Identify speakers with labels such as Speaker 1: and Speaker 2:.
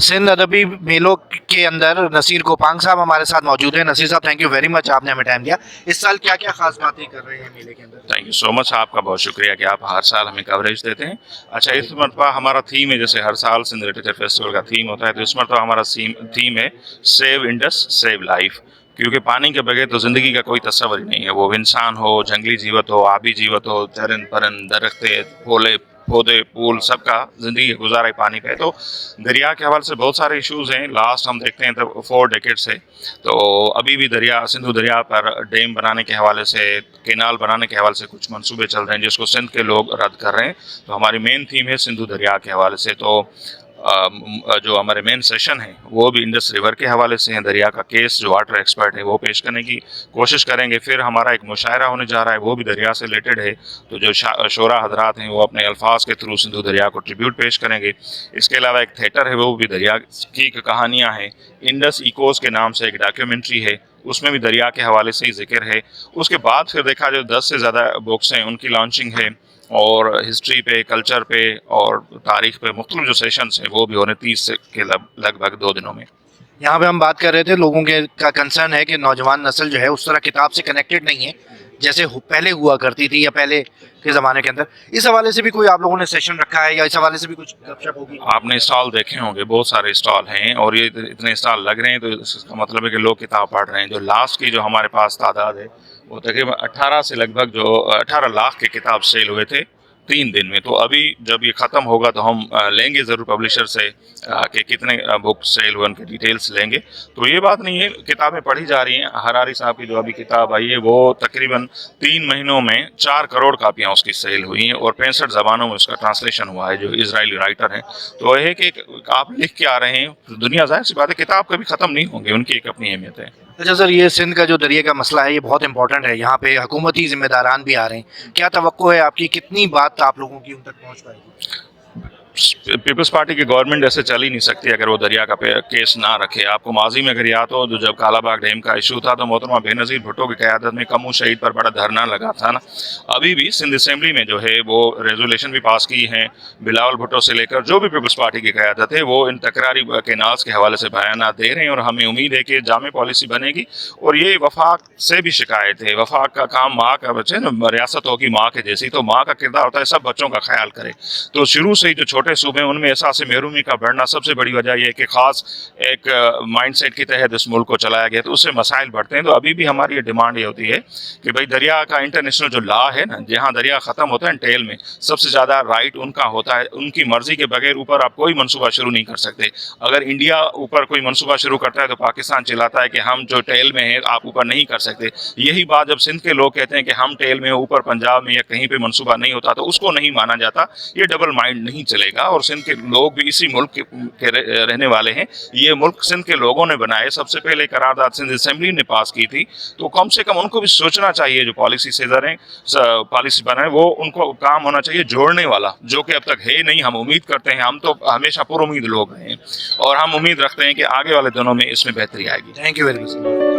Speaker 1: सिंध अदबी मेलों के अंदर नसीर कोपांग साहब हमारे साथ मौजूद हैं। नसीर साहब, थैंक यू वेरी मच, आपने हमें टाइम दिया। इस साल क्या क्या खास बातें कर रहे हैं मेले के अंदर?
Speaker 2: थैंक यू सो मच, आपका बहुत शुक्रिया कि आप हर साल हमें कवरेज देते हैं। अच्छा, इस मरतबा हमारा थीम है, जैसे हर साल सिंध लिटरेचर फेस्टिवल का थीम होता है, तो इस मरतबा हमारा थीम है सेव इंडस सेव लाइफ। क्योंकि पानी के बगैर तो ज़िंदगी का कोई तस्वर ही नहीं है। वो इंसान हो, जंगली जीवत हो, आबी जीवत हो, चरन परन, दरख्ते, फूले पौधे, फूल, सबका ज़िंदगी का गुजारा ही पानी पे है। तो दरिया के हवाले से बहुत सारे इश्यूज़ हैं। लास्ट हम देखते हैं तो 4 डेकेड से तो अभी भी सिंधु दरिया पर डैम बनाने के हवाले से, केनाल बनाने के हवाले से कुछ मंसूबे चल रहे हैं, जिसको सिंध के लोग रद्द कर रहे हैं। तो हमारी मेन थीम है सिंधु दरिया के हवाले से। तो जो हमारे मेन सेशन है वो भी इंडस रिवर के हवाले से हैं। दरिया का केस जो वाटर एक्सपर्ट है वो पेश करने की कोशिश करेंगे। फिर हमारा एक मुशायरा होने जा रहा है, वो भी दरिया से रिलेटेड है। तो जो शोरा हजरात हैं वो अपने अल्फाज के थ्रू सिंधु दरिया को ट्रिब्यूट पेश करेंगे। इसके अलावा एक थिएटर है, वो भी दरिया की कहानियाँ हैं। इंडस इकोस के नाम से एक डॉक्यूमेंट्री है, उसमें भी दरिया के हवाले से ही जिक्र है। उसके बाद फिर देखा जो 10 से ज़्यादा बुक्स हैं उनकी लॉन्चिंग है, और हिस्ट्री पे, कल्चर पे और तारीख पे मुख्तलिफ जो सेशंस हैं वो भी होने 30 के लगभग 2 दिनों में।
Speaker 1: यहाँ पे हम बात कर रहे थे, लोगों के का कंसर्न है कि नौजवान नस्ल जो है उस तरह किताब से कनेक्टेड नहीं है जैसे पहले हुआ करती थी या पहले के ज़माने के अंदर। इस हवाले से भी कोई आप लोगों ने सेशन रखा है या इस हवाले से भी कुछ गपशप होगी?
Speaker 2: आपने स्टॉल देखे होंगे, बहुत सारे स्टॉल हैं, और ये इतने स्टॉल लग रहे हैं तो इसका मतलब है कि लोग किताब पढ़ रहे हैं। जो लास्ट की जो हमारे पास तादाद है वो तकरीबन 18 से लगभग जो 18 लाख के किताब सेल हुए थे 3 दिन में। तो अभी जब ये ख़त्म होगा तो हम लेंगे ज़रूर पब्लिशर से कि कितने बुक सेल हुए, उनके डिटेल्स लेंगे। तो ये बात नहीं है, किताबें पढ़ी जा रही हैं। हरारी साहब की जो अभी किताब आई है वो तकरीबन 3 महीनों में 4 करोड़ कापियाँ उसकी सेल हुई हैं, और 65 ज़बानों में उसका ट्रांसलेशन हुआ है, जो इजरायली राइटर हैं। तो यह है कि आप लिख के आ रहे हैं, तो दुनिया ज़ाहिर सी बात है किताब कभी ख़त्म नहीं होंगी, उनकी एक अपनी अहमियत है।
Speaker 1: अच्छा सर, ये सिंध का जो दरिया का मसला है ये बहुत इंपॉर्टेंट है। यहाँ पे हुकूमती जिम्मेदारान भी आ रहे हैं, क्या तवक्को है आपकी, कितनी बात आप लोगों की उन तक पहुँच पाएगी?
Speaker 2: पीपल्स पार्टी की गवर्नमेंट ऐसे चल ही नहीं सकती अगर वो दरिया का केस ना रखे। आपको माजी में अगर याद हो तो जब कालाबाग डैम का इशू था तो मोहतरमा बेनज़ीर भुट्टो की क़यादत में कमू शहीद पर बड़ा धरना लगा था ना। अभी भी सिंध असेंबली में जो है वो रेजोल्यूशन भी पास की हैं, बिलावल भुट्टो से लेकर जो भी पीपल्स पार्टी की क़यादत है वो इन तकरारी केनाल्स के हवाले से बयानात दे रहे हैं, और हमें उम्मीद है कि जामे पॉलिसी बनेगी। और ये वफाक से भी शिकायत है, वफाक का काम माँ का बच्चे ना, रियासत होगी माँ के जैसी, तो माँ का किरदार होता है सब बच्चों का ख्याल करे। तो शुरू से ही जो छोटे सूबे हैं उनमें एहसास महरूमी का बढ़ना सबसे बड़ी वजह यह है कि ख़ास एक माइंडसेट के तहत इस मुल्क को चलाया गया, तो उससे मसाइल बढ़ते हैं। तो अभी भी हमारी ये डिमांड ये होती है कि भाई दरिया का इंटरनेशनल जो लॉ है ना, जहाँ दरिया ख़त्म होता है टेल में, सबसे ज़्यादा राइट उनका होता है। उनकी मर्ज़ी के बगैर ऊपर आप कोई मनसूबा शुरू नहीं कर सकते। अगर इंडिया ऊपर कोई मनसूबा शुरू करता है तो पाकिस्तान चिल्लाता है कि हम जो टेल में हैं आप ऊपर नहीं कर सकते। यही बात जब सिंध के लोग कहते हैं कि हम टेल में ऊपर पंजाब में या कहीं पर मनसूबा नहीं होता, तो उसको नहीं माना जाता। ये डबल माइंड नहीं चलेगा, और सिंध के लोग भी इसी मुल्क के रहने वाले हैं। ये मुल्क सिंध के लोगों ने बनाए, सबसे पहले करारदाद सिंध असेंबली ने पास की थी। तो कम से कम उनको भी सोचना चाहिए, जो पॉलिसी सेजर हैं, पॉलिसी बनाए, वो उनको काम होना चाहिए जोड़ने वाला, जो कि अब तक है नहीं। हम उम्मीद करते हैं, हम तो हमेशा पुरुम्मीद लोग हैं, और हम उम्मीद रखते हैं कि आगे वाले दिनों में इसमें बेहतरी आएगी।
Speaker 1: Thank you very much.